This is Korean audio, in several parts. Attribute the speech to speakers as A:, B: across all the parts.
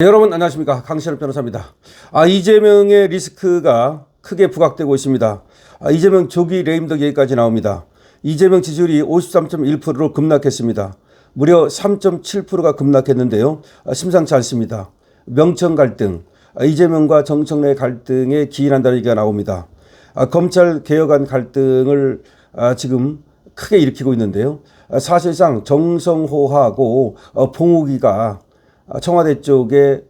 A: 여러분 안녕하십니까, 강신업 변호사입니다. 이재명의 리스크가 크게 부각되고 있습니다. 이재명 조기 레임덕 얘기까지 나옵니다. 이재명 지지율이 53.1%로 급락했습니다. 무려 3.7%가 급락했는데요. 심상치 않습니다. 명천 갈등, 이재명과 정청래 갈등에 기인한다는 얘기가 나옵니다. 검찰 개혁안 갈등을 지금 크게 일으키고 있는데요. 사실상 정성호하고 봉욱이가 청와대 쪽에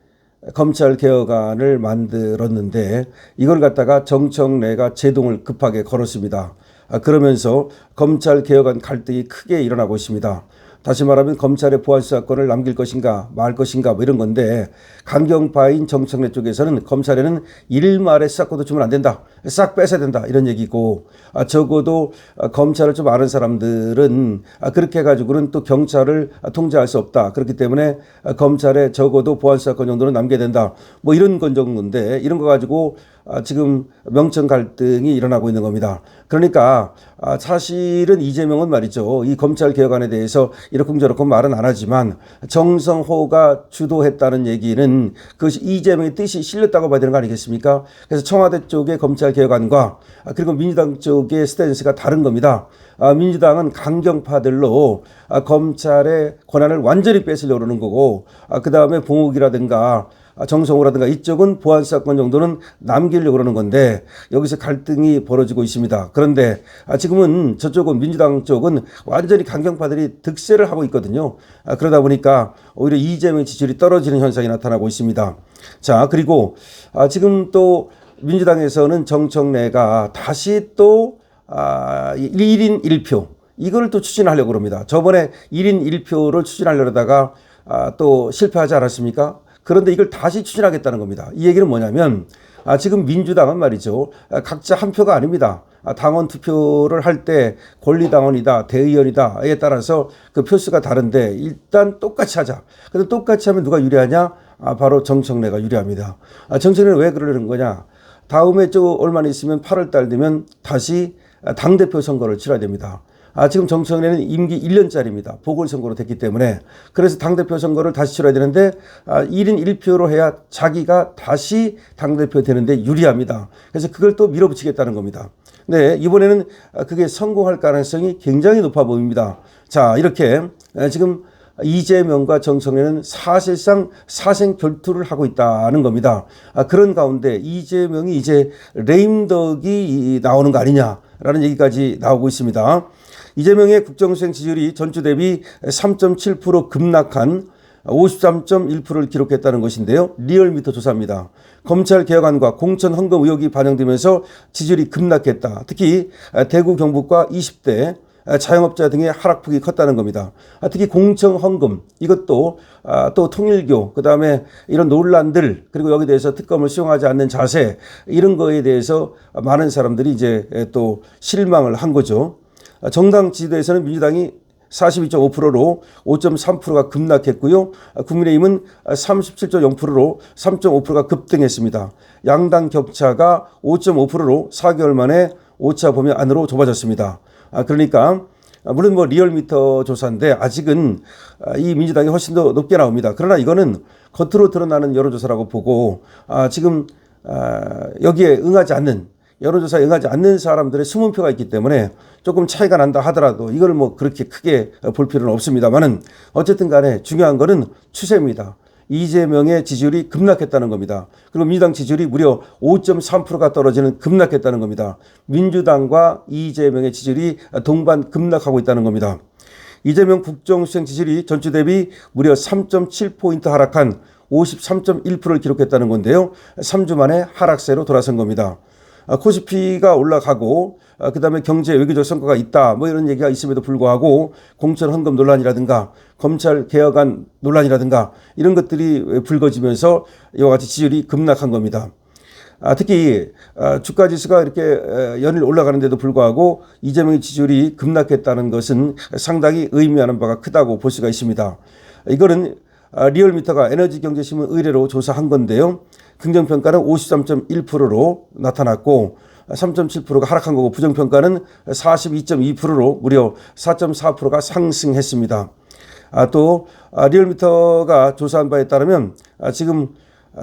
A: 검찰 개혁안을 만들었는데 이걸 갖다가 정청래가 제동을 급하게 걸었습니다. 그러면서 검찰 개혁안 갈등이 크게 일어나고 있습니다. 다시 말하면 검찰의 보안수사권을 남길 것인가 말 것인가 뭐 이런 건데, 강경파인 정청래 쪽에서는 검찰에는 일말의 수사권도 주면 안 된다, 싹 뺏어야 된다 이런 얘기고, 적어도 검찰을 좀 아는 사람들은 그렇게 해가지고는 또 경찰을 통제할 수 없다, 그렇기 때문에 검찰에 적어도 보안수사권 정도는 남겨야 된다, 뭐 이런 건 정도인데, 이런 거 가지고 지금 명천 갈등이 일어나고 있는 겁니다. 그러니까 사실은 이재명은 말이죠, 이 검찰 개혁안에 대해서 이렇쿵저렇쿵 말은 안 하지만 정성호가 주도했다는 얘기는 그것이 이재명의 뜻이 실렸다고 봐야 되는 거 아니겠습니까? 그래서 청와대 쪽의 검찰 개혁안과 그리고 민주당 쪽의 스탠스가 다른 겁니다. 민주당은 강경파들로 검찰의 권한을 완전히 뺏으려고 그러는 거고, 그 다음에 봉욱이라든가 정성호라든가 이쪽은 보안수사권 정도는 남기려고 그러는 건데, 여기서 갈등이 벌어지고 있습니다. 그런데 지금은 저쪽은, 민주당 쪽은 완전히 강경파들이 득세를 하고 있거든요. 그러다 보니까 오히려 이재명 지지율이 떨어지는 현상이 나타나고 있습니다. 자, 그리고 지금 또 민주당에서는 정청래가 다시 또 1인 1표 이걸 또 추진하려고 합니다. 저번에 1인 1표를 추진하려다가 또 실패하지 않았습니까? 그런데 이걸 다시 추진하겠다는 겁니다. 이 얘기는 뭐냐면, 지금 민주당은 말이죠, 각자 한 표가 아닙니다. 당원 투표를 할 때 권리당원이다, 대의원이다에 따라서 그 표수가 다른데 일단 똑같이 하자. 근데 똑같이 하면 누가 유리하냐? 바로 정청래가 유리합니다. 정청래는 왜 그러는 거냐? 다음에 얼마 있으면 8월 달 되면 다시 당대표 선거를 치러야 됩니다. 지금 정청래는 임기 1년짜리입니다. 보궐선거로 됐기 때문에. 그래서 당대표 선거를 다시 치러야 되는데 1인 1표로 해야 자기가 다시 당대표 되는데 유리합니다. 그래서 그걸 또 밀어붙이겠다는 겁니다. 네, 이번에는 그게 성공할 가능성이 굉장히 높아 보입니다. 자, 이렇게 지금 이재명과 정청래는 사실상 사생 결투를 하고 있다는 겁니다. 그런 가운데 이재명이 이제 레임덕이 나오는 거 아니냐라는 얘기까지 나오고 있습니다. 이재명의 국정수행 지지율이 전주 대비 3.7% 급락한 53.1%를 기록했다는 것인데요. 리얼미터 조사입니다. 검찰 개혁안과 공천 헌금 의혹이 반영되면서 지지율이 급락했다. 특히 대구 경북과 20대 자영업자 등의 하락폭이 컸다는 겁니다. 특히 공천 헌금, 이것도 또 통일교, 그 다음에 이런 논란들, 그리고 여기에 대해서 특검을 수용하지 않는 자세, 이런 거에 대해서 많은 사람들이 이제 또 실망을 한 거죠. 정당 지지도에서는 민주당이 42.5%로 5.3%가 급락했고요. 국민의힘은 37.0%로 3.5%가 급등했습니다. 양당 격차가 5.5%로 4개월 만에 오차 범위 안으로 좁아졌습니다. 그러니까 물론 뭐 리얼미터 조사인데 아직은 이 민주당이 훨씬 더 높게 나옵니다. 그러나 이거는 겉으로 드러나는 여론조사라고 보고, 지금 여기에 응하지 않는, 여론조사에 응하지 않는 사람들의 숨은 표가 있기 때문에 조금 차이가 난다 하더라도 이걸 뭐 그렇게 크게 볼 필요는 없습니다만은, 어쨌든 간에 중요한 거는 추세입니다. 이재명의 지지율이 급락했다는 겁니다. 그리고 민주당 지지율이 무려 5.3%가 떨어지는 급락했다는 겁니다. 민주당과 이재명의 지지율이 동반 급락하고 있다는 겁니다. 이재명 국정수행 지지율이 전주 대비 무려 3.7포인트 하락한 53.1%를 기록했다는 건데요. 3주 만에 하락세로 돌아선 겁니다. 코스피가 올라가고, 그 다음에 경제 외교적 성과가 있다, 뭐 이런 얘기가 있음에도 불구하고 공천 헌금 논란이라든가 검찰 개혁안 논란이라든가 이런 것들이 불거지면서 이와 같이 지지율이 급락한 겁니다. 특히 주가 지수가 이렇게 연일 올라가는데도 불구하고 이재명의 지지율이 급락했다는 것은 상당히 의미하는 바가 크다고 볼 수가 있습니다. 이거는 리얼미터가 에너지경제신문 의뢰로 조사한 건데요. 긍정평가는 53.1%로 나타났고 3.7%가 하락한 거고, 부정평가는 42.2%로 무려 4.4%가 상승했습니다. 또 리얼미터가 조사한 바에 따르면 지금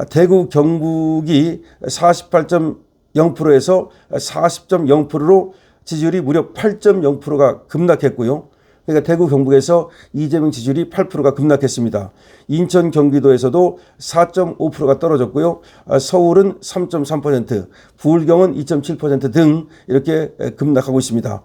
A: 대구 경북이 48.0%에서 40.0%로 지지율이 무려 8.0%가 급락했고요. 그러니까 대구 경북에서 이재명 지지율이 8%가 급락했습니다. 인천 경기도에서도 4.5%가 떨어졌고요. 서울은 3.3%, 부울경은 2.7% 등 이렇게 급락하고 있습니다.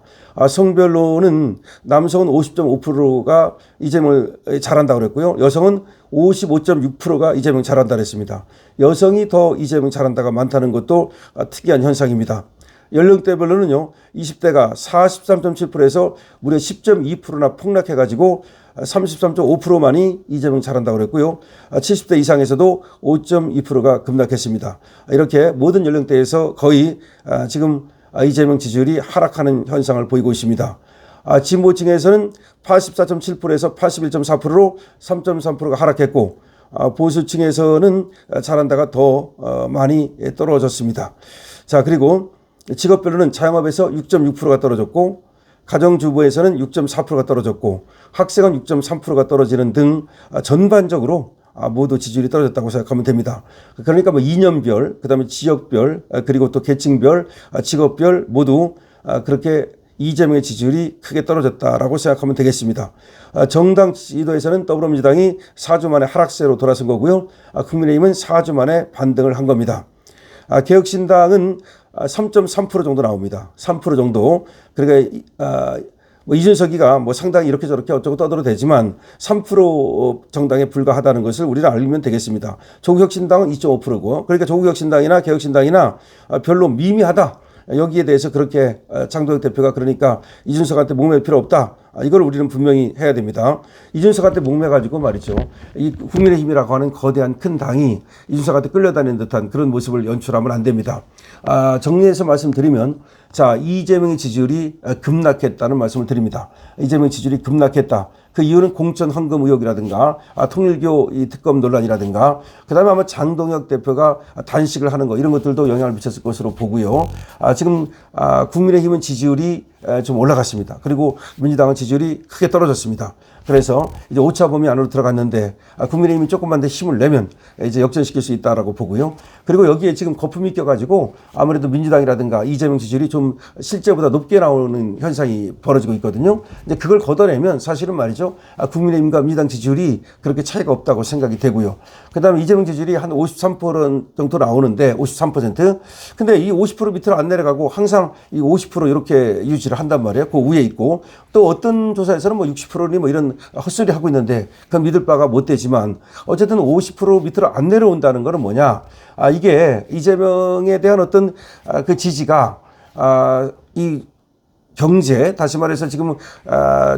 A: 성별로는 남성은 50.5%가 이재명을 잘한다고 그랬고요. 여성은 55.6%가 이재명 잘한다 그랬습니다. 여성이 더 이재명 잘한다가 많다는 것도 특이한 현상입니다. 연령대별로는요, 20대가 43.7%에서 무려 10.2%나 폭락해가지고 33.5%만이 이재명 잘한다고 그랬고요. 70대 이상에서도 5.2%가 급락했습니다. 이렇게 모든 연령대에서 거의 지금 이재명 지지율이 하락하는 현상을 보이고 있습니다. 진보층에서는 84.7%에서 81.4%로 3.3%가 하락했고, 보수층에서는 잘한다가 더 많이 떨어졌습니다. 자, 그리고 직업별로는 자영업에서 6.6%가 떨어졌고, 가정주부에서는 6.4%가 떨어졌고, 학생은 6.3%가 떨어지는 등 전반적으로 모두 지지율이 떨어졌다고 생각하면 됩니다. 그러니까 뭐 이념별, 그다음에 지역별, 그리고 또 계층별, 직업별 모두 그렇게 이재명의 지지율이 크게 떨어졌다라고 생각하면 되겠습니다. 정당 지도에서는 더불어민주당이 4주 만에 하락세로 돌아선 거고요. 국민의힘은 4주 만에 반등을 한 겁니다. 개혁신당은 3.3% 정도 나옵니다. 3% 정도. 그러니까 뭐 이준석이가 뭐 상당히 이렇게 저렇게 어쩌고 떠들어도 되지만 3% 정당에 불과하다는 것을 우리는 알면 되겠습니다. 조국혁신당은 2.5%고, 그러니까 조국혁신당이나 개혁신당이나 별로 미미하다. 여기에 대해서 그렇게 장도혁 대표가 그러니까 이준석한테 목맬 필요 없다. 이걸 우리는 분명히 해야 됩니다. 이준석한테 목매가지고 말이죠. 이 국민의힘이라고 하는 거대한 큰 당이 이준석한테 끌려다니는 듯한 그런 모습을 연출하면 안 됩니다. 정리해서 말씀드리면, 자, 이재명의 지지율이 급락했다는 말씀을 드립니다. 이재명 지지율이 급락했다. 그 이유는 공천 헌금 의혹이라든가 통일교 이 특검 논란이라든가, 그다음에 아마 장동혁 대표가 단식을 하는 거, 이런 것들도 영향을 미쳤을 것으로 보고요. 지금 국민의힘은 지지율이 좀 올라갔습니다. 그리고 민주당은 지지율이 크게 떨어졌습니다. 그래서 이제 5차 범위 안으로 들어갔는데 국민의힘이 조금만 더 힘을 내면 이제 역전시킬 수 있다라고 보고요. 그리고 여기에 지금 거품이 껴가지고 아무래도 민주당이라든가 이재명 지지율이 좀 실제보다 높게 나오는 현상이 벌어지고 있거든요. 이제 그걸 걷어내면 사실은 말이죠, 국민의힘과 민주당 지지율이 그렇게 차이가 없다고 생각이 되고요. 그다음에 이재명 지지율이 한 53% 정도 나오는데 53%. 근데 이 50% 밑으로 안 내려가고 항상 이 50% 이렇게 유지를 한단 말이에요. 그 위에 있고, 또 어떤 조사에서는 뭐 60%니 뭐 이런 헛소리 하고 있는데 그건 믿을 바가 못 되지만, 어쨌든 50% 밑으로 안 내려온다는 거는 뭐냐? 이게 이재명에 대한 어떤 그 지지가 이 경제, 다시 말해서 지금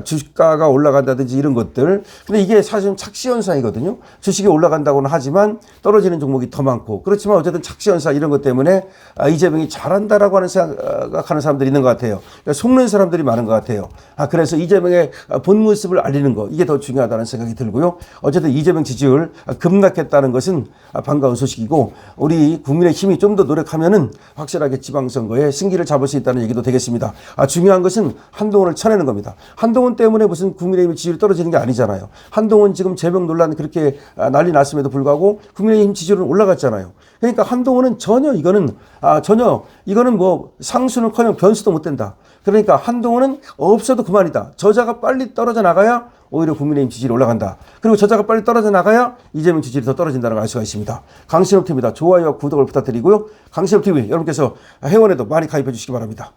A: 주가가 올라간다든지 이런 것들, 근데 이게 사실은 착시현상이거든요. 주식이 올라간다고는 하지만 떨어지는 종목이 더 많고, 그렇지만 어쨌든 착시현상 이런 것 때문에 이재명이 잘한다라고 하는 생각하는 사람들이 있는 것 같아요. 그러니까 속는 사람들이 많은 것 같아요. 그래서 이재명의 본 모습을 알리는 거, 이게 더 중요하다는 생각이 들고요. 어쨌든 이재명 지지율 급락했다는 것은 반가운 소식이고, 우리 국민의힘이 좀 더 노력하면은 확실하게 지방선거에 승기를 잡을 수 있다는 얘기도 되겠습니다. 중요한 것은 한동훈을 쳐내는 겁니다. 한동훈 때문에 무슨 국민의힘 지지율이 떨어지는 게 아니잖아요. 한동훈 지금 제명 논란 그렇게 난리 났음에도 불구하고 국민의힘 지지율은 올라갔잖아요. 그러니까 한동훈은 전혀 이거는 뭐 상수는커녕 변수도 못 된다. 그러니까 한동훈은 없어도 그만이다. 저자가 빨리 떨어져 나가야 오히려 국민의힘 지지율이 올라간다. 그리고 저자가 빨리 떨어져 나가야 이재명 지지율이 더 떨어진다는 걸 알 수가 있습니다. 강신업 TV입니다. 좋아요와 구독을 부탁드리고요. 강신업 TV 여러분께서 회원에도 많이 가입해 주시기 바랍니다.